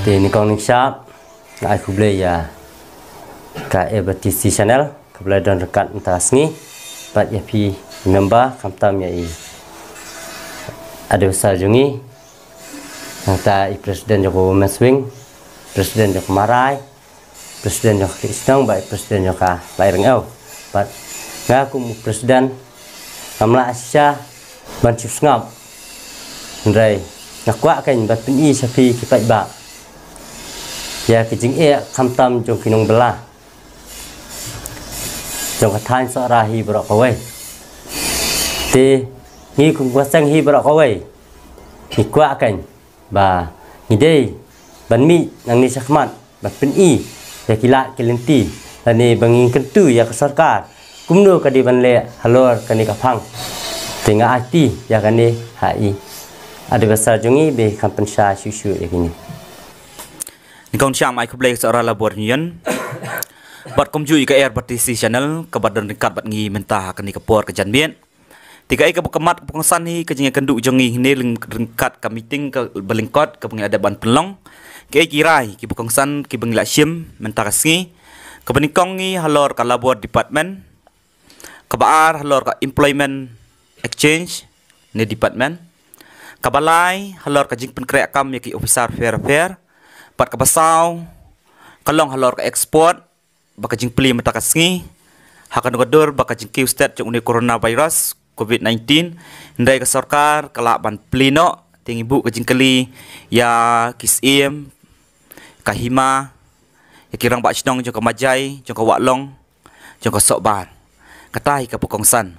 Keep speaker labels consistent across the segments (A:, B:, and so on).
A: Di Nikong Ningsap, aku beli ya ke EBTC channel, kebelah dan rekat entas ni, bat ya pi nambah kamtam ya ada besar jungi, kata Presiden Joko Meswing, Presiden Joko Marai, Presiden Joko Isnong, baik Presiden Joko Laireng Au, bat ngaku Presiden Kamla Asia Bancif Ngap, Ndrai ngakwa kan bat peni sapi kipat ba. Ya kijing kamtam jong kinong belah jong kathan so rahi berok kawai ti ngi kung wasang hi berok kawai ni kwa kan ba ni dei ban mi nang ni sakmat ba pen ya kila kelenti ani banging kentu ya ke sarkar kumno ka di ban le halor ka ni ka phang tinga ati ya kan ni hai ada besar jongi be kampensa susu ya kini
B: Nikong siam ai kublai seorang labor nian bat komjui ke air BTC channel ke badan dekat bat ngi mentah ke ni kepor ke janbian tiga ai ke kemat pengsan ni ke jeng kendu jongi ni lengkat ke meeting ke belengkot ke pengadaban pelong ke ai kirai ke pengsan ke bengla sim mentah kasngi ke benikong ni halor ke labor department ke baar halor ke employment exchange ni department ke balai halor ke jeng penkrek kam ya ki officer fair pat kapasau kalong halor ka export baka jing pli mata kasngi hakan godor baka jing kiu stat jong uni coronavirus covid-19 ndai ka sarkar kala ban plino ting ibu ka jing kali ya kisim kahima ya kirang ba chnong jong ka majai jong ka waklong jong ka sokban katai ka pukongsan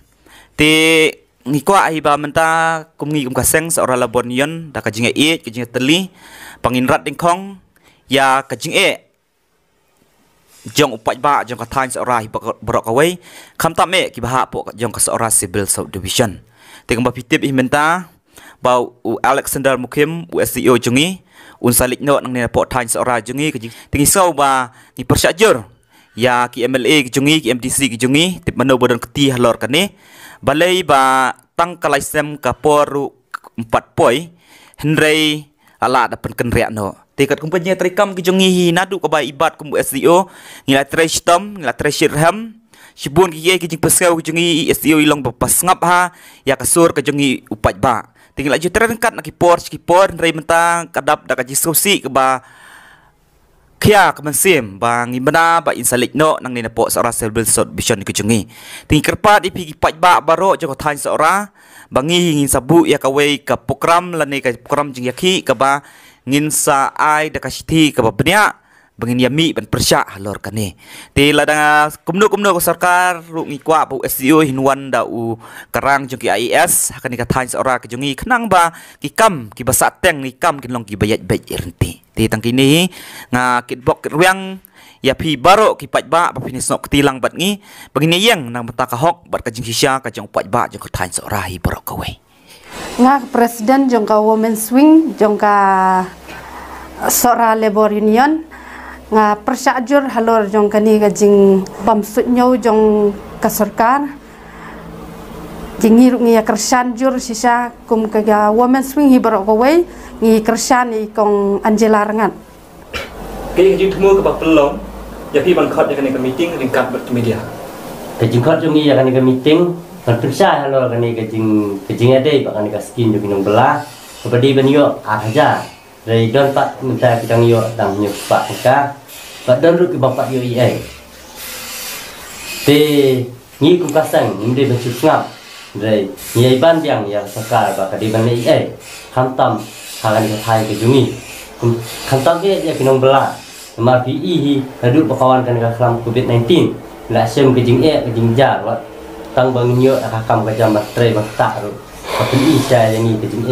B: ti ngikwa ai ba menta kumngi kum kaseng seorang labonion da ka jing e ka jing teli panginrat dingkong ya kajing jong upat ba jong kathan seorang berok kawai kamtam ki baha po jong ka seorang civil subdivision tengah ba pitip imenta bau Alexander Mukim USCO jongi un salik no nang ne po than seorang jongi kajing tingi sau ba ni persyajur ya ki MLA ki jongi ki MDC ki jongi tip mano bodan keti halor kane balai ba tang kalaisem ka poru 4 poi hendrai ala dapat kenriak no tikat kumpanya trikam ki jongi nadu ka ba ibat kum SDO ngila treshtom ngila treshirham sibun ki jing pesau ki jongi SDO ilong pas ngap ha ya kasur ka jongi upat ba tinggal aju terangkat nak ki por ndrai mentang kadap da ka jisosi ka ba kia kemensim bang ibana ba insalik no nang ni na po seorang civil subdivision ki jongi ting kerpat ipi ki pat ba baro joko than seorang bangi ngin sabu ya kawai ka program lani ka program jing yaki ka ba ngin sa ai da kasiti ka babnya bangin yami ban persya halor kane ti ladang kumno ko sarkar ru ngikwa bu SDO hinwan da u karang jong ki IAS hakan ka than seorang ka jongi kenang ba ki kam ki basa teng ni kam kin long ki bayat bayat irenti ti tang kini nga kitbok ruang ya pi baro ki pat ba pinis nok tilang bat ngi bagini yang nang mata ka hok bat ka jing sisya ka jong pat ba jong ka than seorang hi baro ka we
C: nga presiden jong ka women swing jong ka sora labor union nga persyajur halor jong kani ka jing bamsut nyau jong ka sarkar jingi ngi kersan jur sisa kum ka women swing hi baro ka we ngi kersan i kong Angela Rengat
B: kini jing temu ka pelong ya pi ban khot ya kani ka meeting ringkat bat media
A: ka jing khot jongi ya kani ka meeting kan persa halor kani ka jing ade ba kani ka skin jong kinong belah kepedi benyo aja dari don pak minta kita yo dang nyu pak ka pak don ru ki bapak yo ai te ni ku kasang inde bencu ngap dari ni ban yang ya sakar ba ka di ban ai khamtam halan ka thai ke jungi khamtam ke ya kinong belah ma pi hi hadu bakawan kan ka kelam covid-19 la sem ke jing jar wat tang bang nyo ka kam ka jam tre ba ta ru ka pi sa yang ni ke jing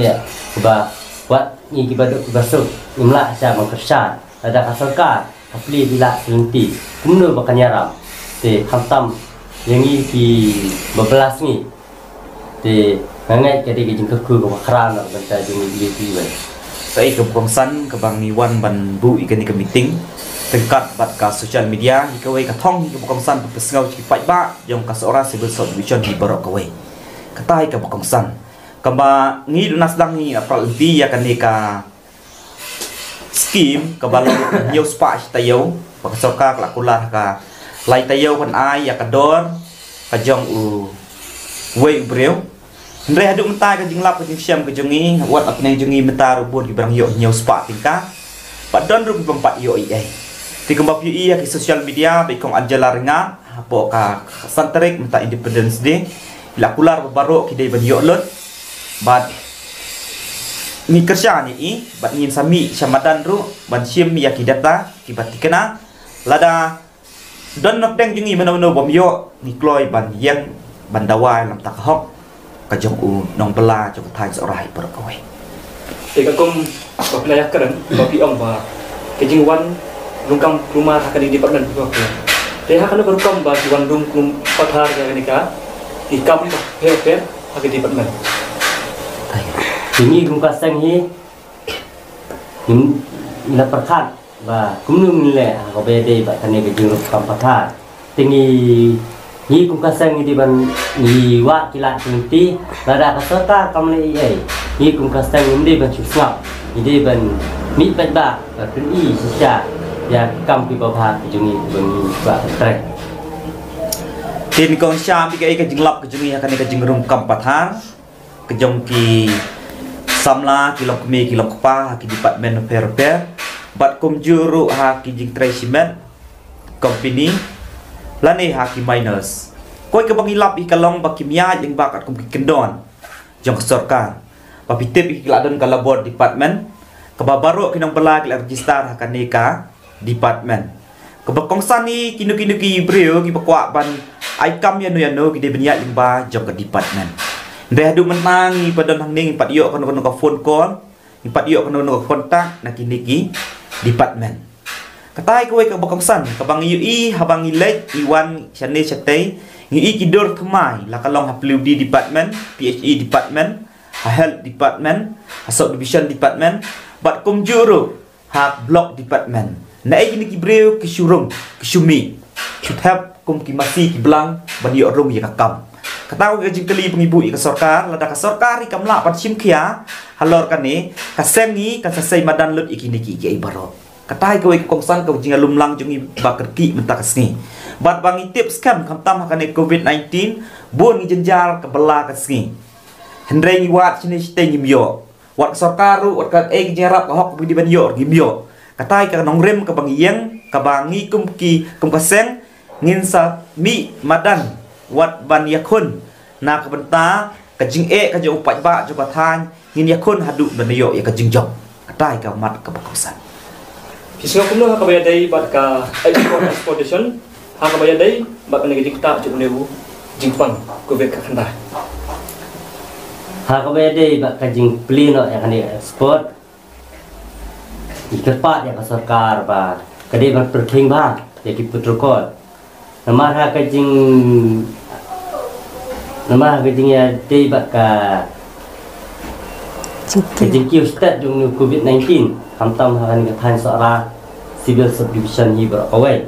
A: ba wat ni kibaduk kibasuk imla sa mangkersan ada kasalka apli bila lenti kumno bakanyaram te khamtam yang ni ki bebelas ni te ngangai jadi kijing keku ko kran banta jung ni di we
B: sai ke pengsan ke bang niwan ban bu ikan ke meeting tingkat bat ka social media ikawai ka thong ke pengsan pesngau ki pat ba jong ka seorang civil subdivision di barok kawai katai ke pengsan kamba ngi dunas dang ni apral di ya kan ka scheme ka balong nhiều spa tayo ba ka sorka ka kular ka lai tayo kan ai ya ka dor ka jong u wei breu Ndre hadu mentai ka jing lap ka jing syam ka jongi wat ak nang jongi mentar ubun ki barang yo nhiều spa tingka padon ru pempat yo ai ti kembap yu iya ki social media be kong anjala renga apo ka santerik menta independence day la kular baro ki dei ban yo lot bat ni kerja ni bat ngin sami syamadan ru ban syim ya ki data ki batikena lada don nok deng jungi meno bom yo ni kloi ban yang ban dawai lam tak hok ka jong u nong bela jong thai sorai por ko we
D: e ka kom ko playa keren ko pi om ba ke jing wan lungkam rumah akan di departemen ko te ha kana berkom ba di wan kum pathar ga ni ka di kam ko per akan di departemen
A: ini kum kasang hi ina perkat ba kum nu le ko be de ba tane ke jing kam pathar tingi ni kum kasang di ban ni wa kila tinti lada ka serta kam le ai ni kum kasang ni ban susah ni ban mi ba ba kun i sisa ya kam pi ba jungi bangi ba trek
B: tin kong syam bi ka jing lap ka jungi akan ka jing rum kam pathar ka jong ki samla kilok mi kilok pa ki department per bat kum juru ha ki jing tracement company lani ha ki miners koi ka bangilap i kalong ba kimia yang bakat kum ki kendon jong sorkar ba pitip ki ladon ka labor department ka babaro kinong bala ki register ha kaneka department ka bakongsan ni kinu-kinu ki breu ki bakwa ban ai kam ya no ki de benya limba jong ka department Ndre hadu menangi padon hang ning pat yo kono ka phone call pat yo kono ka kontak na kiniki department katai kowe ka bakongsan ka bang ui habang ilek iwan chane chate ngi kidor thmai la kalong haplu di department PHE department health department subdivision department bat kum juru ha block department na ai kiniki breu ki shurung ki shumi should have kum ki masi ki blang ban yo rum ya kam Katau ke jingkeli pengibu i ka sorkar lada ka sorkar i kamla pat sim khia halor kane ka sengi ka sasai madan lut ikini ki ai baro katai ko kongsan ka jingalum lang jungi bakerki mentak sngi bat bangi tips kam kamtam hakane covid-19 bon ngi jenjar ka bela ka sngi hendre ngi wat sini ste ngi myo wat sorkaru wat ka e jarap ka hok bi ban yo ngi myo katai ka nongrem ka bangi yang ka bangi kum ka seng ngin sa mi madan wat ban yakun na ka benta ka jing e ka jo upat ba jo ka than ngin yakun hadu ban yo ya ka jing jok katai ka mat ka bakosan
D: Kisah kumno ha kabaya dai bat ka exportation ha kabaya dai bat ka negatif ta ju nebu jingpang ko vet ka khanda
A: ha ka be de ba ka jing plino ya kan export ikat ya ka sarkar ba ka de ban perthing ba ya ki protocol nama ha ka jing ya de ba ka jing ki start jung covid-19 kamtam ha kan ka than sara civil subdivision hi ba away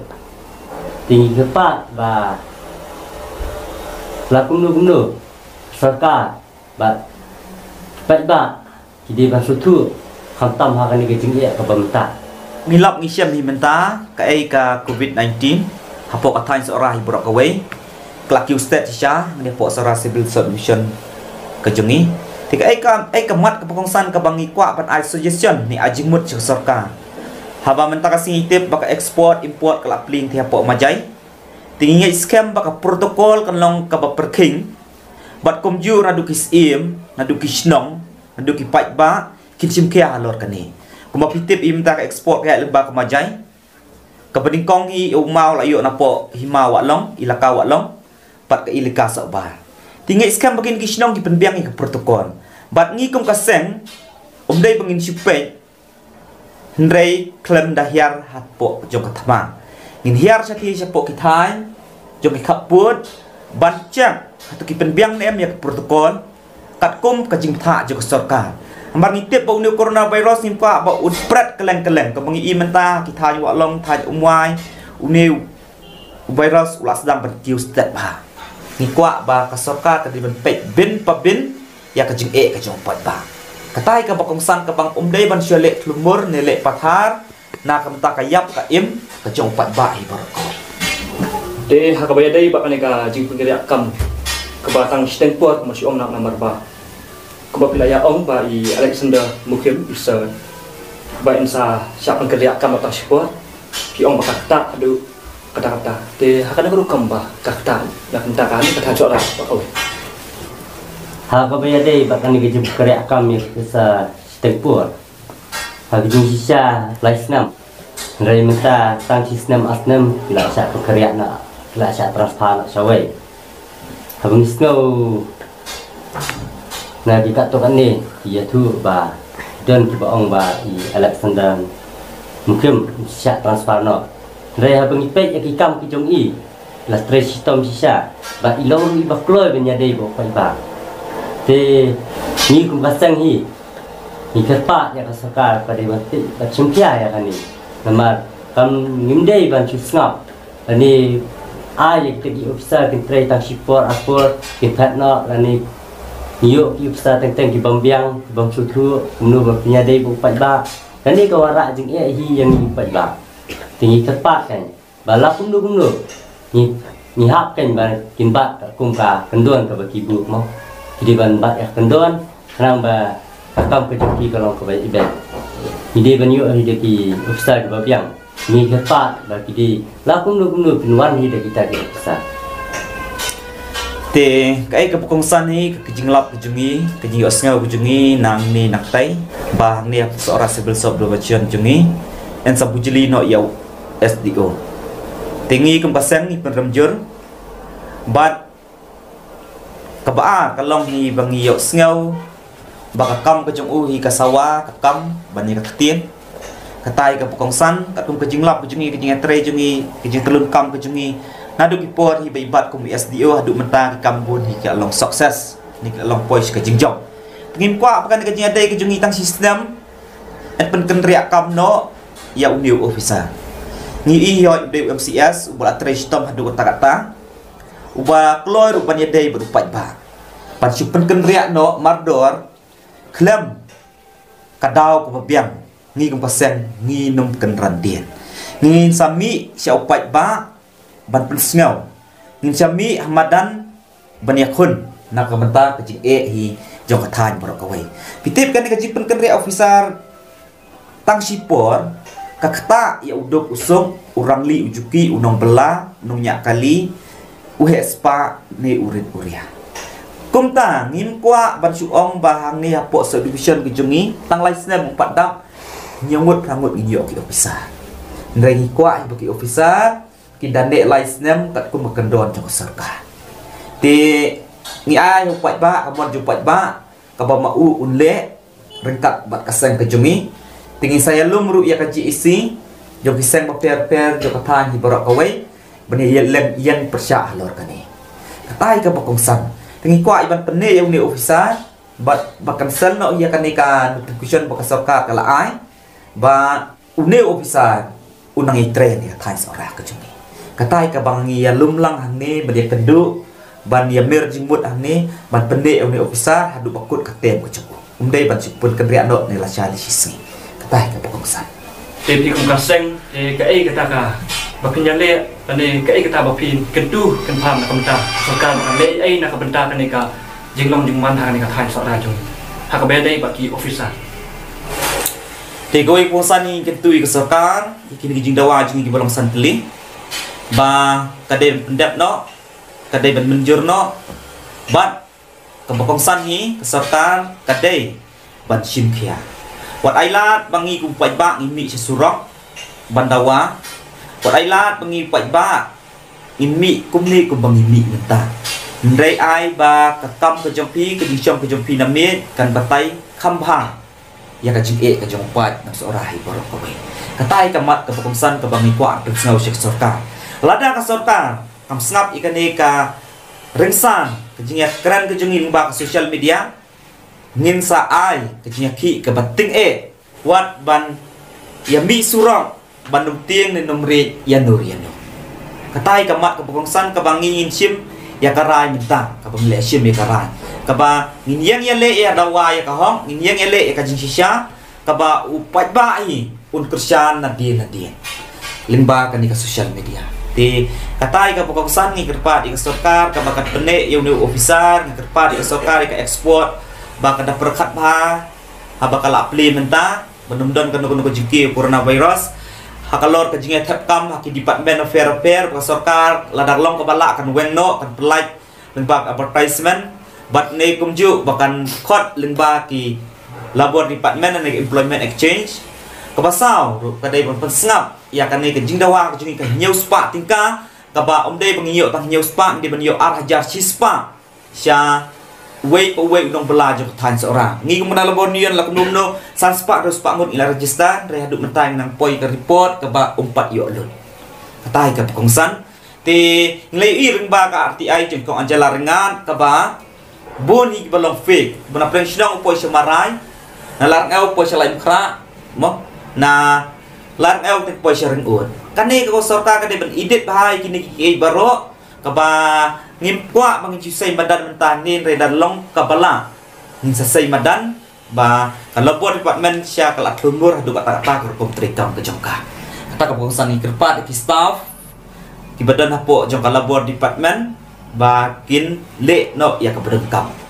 A: tinggi kepat ba lakum sarkar ba baik ba kidi ba sutu kamtam ha kan ka jing ya ka bamta
B: ngilap ngisyam hi menta ka ai ka covid-19 hapok athain seorang hi borok away klak state sha ni pok sora civil subdivision ka jungi tik ai ka mat ka pengongsan ka bangi kwa ban ai suggestion ni ajimut ci sarkar haba menta ka singitip baka export import kelak pling ti hapok majai tingi scam baka protokol kan long ka ba perking bat komju radu kis im nadu kisnong nadu ki pai ba kinsim kia halor kani kuma pitip im ta ka export ka lemba ka majai ka bedingkong hi umau la yo napo hima wa long ilaka wa long pat ka ilika sa ba tingi scam bakin kisnong ki penbiang ka protokol bat ngi kum ka seng dai bangin sipe Hendrai klem dahiar hapo jong kathma ngin hiar sati sapo kitai jong kaput bancang atau ki penbiang nem ya protokol katkum ka jingtha jong sarkar ambar ngitip ba uni coronavirus nimpa ba utpret keleng-keleng ka bangi imenta kita wa long thaj umwai uni virus ulas sedang bertiu step ba ngikwa ba ka sarkar ka diben pe bin pa bin ya ka jing e ka jong pat ba katai ka bakongsan ka bang umdai ban syalek tlumur nelek pathar na kamta kayap ka im ka jong pat ba hi barokoi
D: de hakabaya dai ba kaneka jing penggerak kam kebatang Stanford masih om nak nomor ba keba pilaya om ba i Alexander Mukim isa ba insa siap penggerak kam atau sport ki om ba kata adu kata-kata de hakana baru kam ba kata nak minta kan kata jok lah ba oi
A: hakabaya dai ba kaneka jing penggerak kam isa Stanford hagijing sisa laisnam dari minta tang sistem asnem bila siap penggerak nak bila siap transfer nak sawai habang snow na di kat tokan ni ia tu ba dan ki baong ba i Alexander mungkin siap transfer no dari habang ipek ki kam ki jong i la stress sistem sisa ba ilong i ba kloi benya dei bo pai ba te ni kum kasang hi ni kerpa ya kasakar pada mati ba chungkia ya kani namar kam ngimdei ban chusngap ani ai ke di officer ke trai tang sipor apor ke patna lani yo ki officer teng ki bambiang bang sutu nu ba punya dei bu pat ba kani ka wara jing e hi yang ni pat ba tingi tepat kan bala kumdu ni hak kan ba kin ba kum ka kendon ka ba ki bu mo ki ban ba kendon nang ba kakam ke joki ka long ka ba ibe ide ban yo hi de ki officer ke bambiang ni kepat bagi di lakum nu pinwan hi de kita kita
B: te kai ka bakongsan ni ka jinglap jungi ka jingi osngau jungi nang ni naktai ba ni seorang civil subdivision jungi en sabujili no yau SDO tingi kempasang ni penremjur bat kabaa kalong ni bangi yau sngau bakakam ka jung hi ka sawa kakam bani ka tien katai ka pukongsan katum ka jinglap jungi ka jinga tre jungi ka jing telun kam ka jungi nadu ki por hi baibat kum SDO hadu menta ka kambun hi ka long sukses ni ka long pois ka jingjong ngim kwa pakan ka jinga dei ka jungi tang sistem et pen ken riak kam no ya uniu officer ni i yo de MCS ubala tre sistem hadu kata uba kloi rupan ya dei berupat ba pan pen ken riak no mardor klem kadau ko biang ngi kumpasen ngi num ken randien ngi sami sia upat ba ban pensngau ngi sami hamadan ban yakun nak kamenta kecing hi jong kathan borok kawai pitip kan kecing pen ken re officer tang sipor kakta ya udok usung urang li ujuki unong bela unong nyak kali uhe spa ni urit uria kumta ngin kwa ban suong bahang ni apok subdivision kejungi tang license empat dap nyamut rangut ngiyo ki officer ngai kwa bagi officer ki dane license kat ku makendon jong sarka ti ngi ai upat ba amon jupat ba ka ba mau unle rengkat bat kaseng kejungi tinggi saya lumru ya kaji isi jong kiseng per jong kathan hi borok kawai bani yang persya lor kani katai ka bakongsan tinggi kwa iban pene yang ni officer bat bakansel no ya kani ka notification bakasoka kala ai ba une officer unang itre ni thai sora ka jumi katai ka bangi ya lumlang hangni bani kedu ban ya merging mut hangni ban pene une officer hadu bakut ka tem ka jumu umdai ban sipun kendria no ni la chali sisi katai ka bakongsan
D: tepi kum kaseng ka ai kata ka bakinyale ane ka ai kata bapin kedu kan pam nak kamta sokan le ai nak benta kan ka jinglong jingman ha ni ka thai sora jung ha ka be dai baki officer
B: te goi posani ketui ke sarkar kini jing dawa jing ki balong santli ba kade pendap no kade ban menjur no bat kembakongsan ni ke sarkar kade ban simkhia wat ailat bangi ku pai ba ngimi sesurok bandawa wat ailat bangi pai ba ngimi kumni ku bangi mi menta ndai ai ba ka kam ke jompi ke jompi namit kan batai khambha ya ka jing ka jong pat nak seorang hi borok kawai katai kamat ke pekongsan ke bangi kwa ke ngau sek sorka lada ka sorka kam snap ikane ka rengsan ke jing keren ke jengin ba ke social media ngin sa ai ke jing ki ke bating wat ban ya mi surang ban num tieng ni nomre ya nur ya no katai kamat ke pekongsan ke bangi ngin sim ya karai minta ka pemile sim ya karai kaba nginyang ya le ya dawa ya kahong nginyang ya le ya kajing shisha kaba upat bai un kersan na dia limba kan di social media ti katai ka pokoksan ngi kerpa di sorkar kaba kat pene yang ni officer ngi kerpa di sorkar ka export ba kada perkat ba haba kala implementa benumdon kan ko jiki coronavirus hakalor ka jinga thapkam haki department of fair ka sorkar ladak long ka bala kan wengno kan pelaj limba advertisement bat ne kumju bakan khot limba ki labor department and employment exchange kabasau kadai pensengap ya kan ni ke jingdawa ke jingi ke nyau spa tingka kaba omde pengiyo tang nyau spa di benyo arhajar sispa sya wei dong belajar tan seorang ngi kumana labor nion la kumno san spa do spa ngun ila register re haduk mentang nang poi ke report kaba umpat yo lun katai ke kongsan ti nglei i ring ba ka RTI jengkong anjala rengan kaba boni balong fake bana presidang upoi semarai na lar ngau po siya lain kra mo na lar ngau te po siya ring un kani ko sorka ka de ben idit bahai kini ki baro ka ba ngimkwa bang jusai madan mentang nin redan long kabala ning sasai madan ba ka labor department siya kala tumur hadu kata kata ko trikam ke jongka kata ka bangsan ni kerpat ki staff ki badan hapo jongka labor department ba kin le no ya ka bedengkam